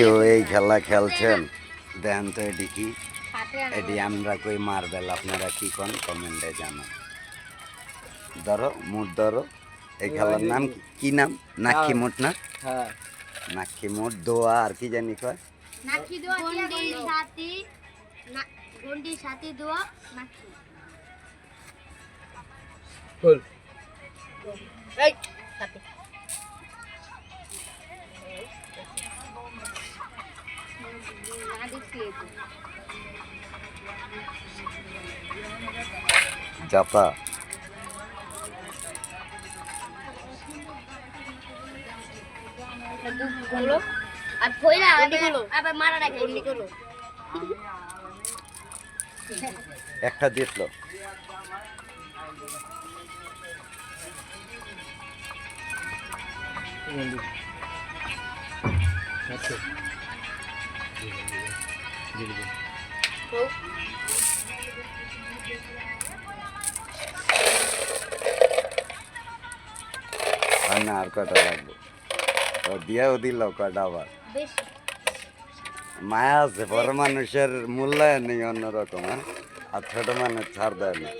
কেউ এই খেলা খেলছেন? দেখেন তো এটি কি? এটি আমরা কই মার্বেল, আপনারা কি কোন কমেন্টে জানান। ধরো মুট ধরো, এই খেলার নাম কি নাম? নাক্কি মুট না? হ্যাঁ নাক্কি মুট, দোয়া আর কি জানি কয়? নাকি দোয়া গন্ডি সাথে দোয়া নাকি ফুল এই সাথে না দেখছি জাতা গুলো আর ফইরা আবার মারা রাখে গন্ডি গুলো একটা জিতলো। আচ্ছা আর না, আর কয়টা লাগবে? ও দিয়াও দিল কয়টা আবার। বেশ মায়া আছে, বড় মানুষের মূল্যায়ন নেই অন্যরকম, হ্যাঁ? আর ছোট মানুষ ছাড় দেয় না।